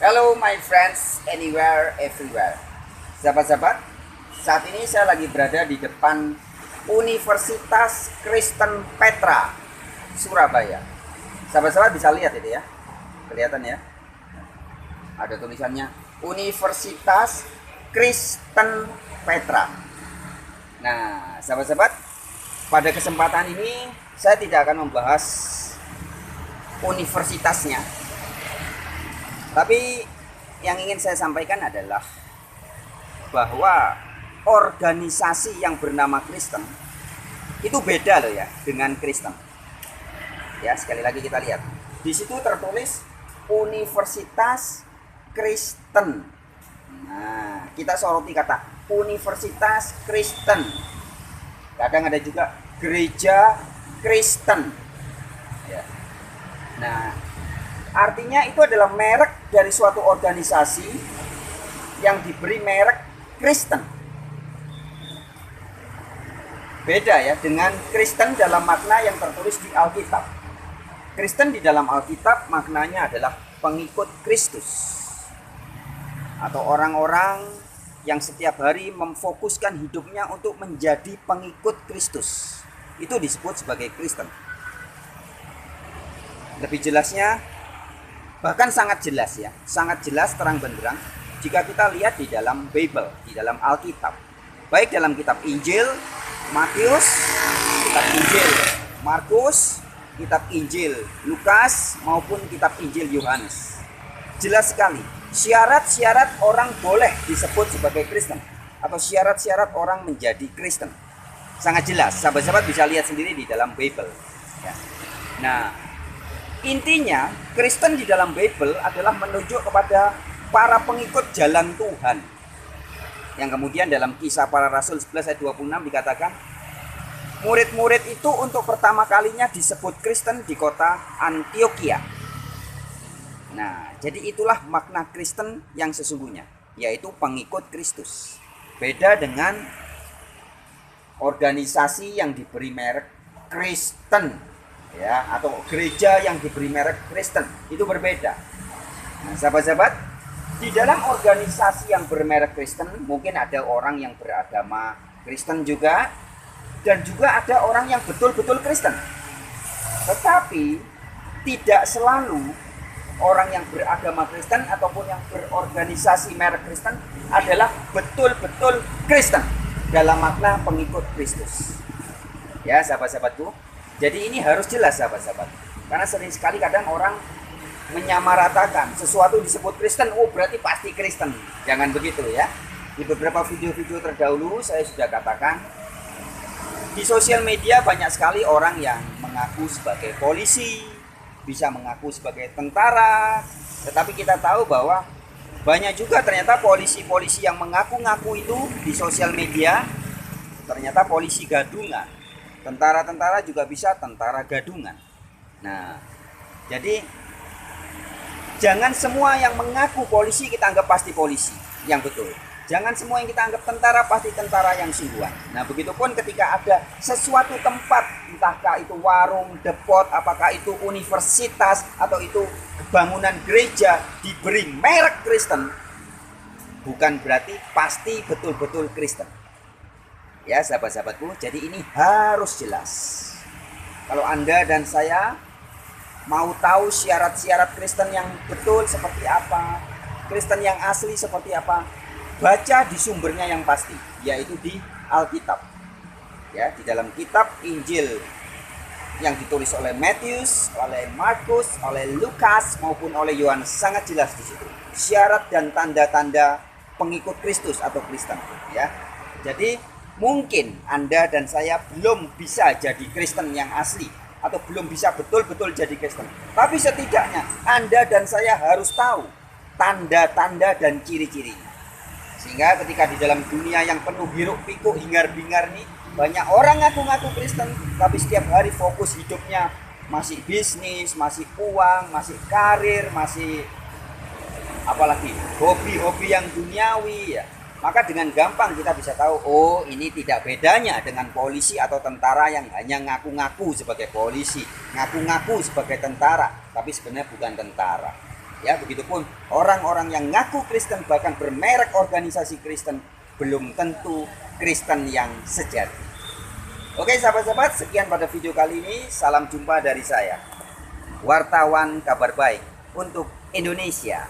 Hello my friends, anywhere, everywhere. Sahabat-sahabat, saat ini saya lagi berada di depan Universitas Kristen Petra, Surabaya. Sahabat-sahabat bisa lihat itu ya, kelihatan ya. Ada tulisannya Universitas Kristen Petra. Nah, sahabat-sahabat, pada kesempatan ini saya tidak akan membahas universitasnya, tapi yang ingin saya sampaikan adalah bahwa organisasi yang bernama Kristen itu beda loh ya dengan Kristen. Ya, sekali lagi kita lihat. Di situ tertulis Universitas Kristen. Nah, kita soroti kata Universitas Kristen. Kadang ada juga gereja Kristen. Ya. Nah, artinya itu adalah merek dari suatu organisasi yang diberi merek Kristen. Beda ya dengan Kristen dalam makna yang tertulis di Alkitab. Kristen di dalam Alkitab maknanya adalah pengikut Kristus, atau orang-orang yang setiap hari memfokuskan hidupnya untuk menjadi pengikut Kristus. Itu disebut sebagai Kristen. Lebih jelasnya, bahkan sangat jelas ya, sangat jelas terang benderang jika kita lihat di dalam Bible, di dalam Alkitab. Baik dalam kitab Injil Matius, kitab Injil Markus, kitab Injil Lukas, maupun kitab Injil Yohanes. Jelas sekali, syarat-syarat orang boleh disebut sebagai Kristen, atau syarat-syarat orang menjadi Kristen. Sangat jelas, sahabat-sahabat bisa lihat sendiri di dalam Bible ya. Nah, intinya Kristen di dalam Bible adalah menunjuk kepada para pengikut jalan Tuhan, yang kemudian dalam Kisah Para Rasul 11 ayat 26 dikatakan murid-murid itu untuk pertama kalinya disebut Kristen di kota Antioquia. Nah, jadi itulah makna Kristen yang sesungguhnya, yaitu pengikut Kristus. Beda dengan organisasi yang diberi merek Kristen ya, atau gereja yang diberi merek Kristen. Itu berbeda. Nah, sahabat-sahabat, di dalam organisasi yang bermerek Kristen mungkin ada orang yang beragama Kristen juga, dan juga ada orang yang betul-betul Kristen. Tetapi tidak selalu orang yang beragama Kristen ataupun yang berorganisasi merek Kristen adalah betul-betul Kristen dalam makna pengikut Kristus. Ya, sahabat-sahabatku. Jadi ini harus jelas, sahabat-sahabat. Karena sering sekali kadang orang menyamaratakan sesuatu disebut Kristen, oh berarti pasti Kristen. Jangan begitu ya. Di beberapa video-video terdahulu saya sudah katakan, di sosial media banyak sekali orang yang mengaku sebagai polisi, bisa mengaku sebagai tentara, tetapi kita tahu bahwa banyak juga ternyata polisi-polisi yang mengaku-ngaku itu di sosial media ternyata polisi gadungan. Tentara-tentara juga bisa tentara gadungan. Nah, jadi jangan semua yang mengaku polisi kita anggap pasti polisi yang betul. Jangan semua yang kita anggap tentara pasti tentara yang sungguhan. Nah, begitupun ketika ada sesuatu tempat, entahkah itu warung, depot, apakah itu universitas, atau itu bangunan gereja diberi merek Kristen, bukan berarti pasti betul-betul Kristen. Ya, sahabat-sahabatku, jadi ini harus jelas. Kalau Anda dan saya mau tahu syarat-syarat Kristen yang betul seperti apa, Kristen yang asli seperti apa, baca di sumbernya yang pasti, yaitu di Alkitab. Ya, di dalam kitab Injil yang ditulis oleh Matius, oleh Markus, oleh Lukas maupun oleh Yohanes, sangat jelas di situ syarat dan tanda-tanda pengikut Kristus atau Kristen, ya. Jadi mungkin Anda dan saya belum bisa jadi Kristen yang asli, atau belum bisa betul-betul jadi Kristen. Tapi setidaknya Anda dan saya harus tahu tanda-tanda dan ciri-cirinya. Sehingga ketika di dalam dunia yang penuh hiruk pikuk hingar-bingar nih, banyak orang ngaku-ngaku Kristen, tapi setiap hari fokus hidupnya masih bisnis, masih uang, masih karir, masih apalagi hobi-hobi yang duniawi ya. Maka dengan gampang kita bisa tahu, oh ini tidak bedanya dengan polisi atau tentara yang hanya ngaku-ngaku sebagai polisi, ngaku-ngaku sebagai tentara, tapi sebenarnya bukan tentara. Ya, begitupun orang-orang yang ngaku Kristen bahkan bermerek organisasi Kristen belum tentu Kristen yang sejati. Oke sahabat-sahabat, sekian pada video kali ini. Salam jumpa dari saya, wartawan kabar baik untuk Indonesia.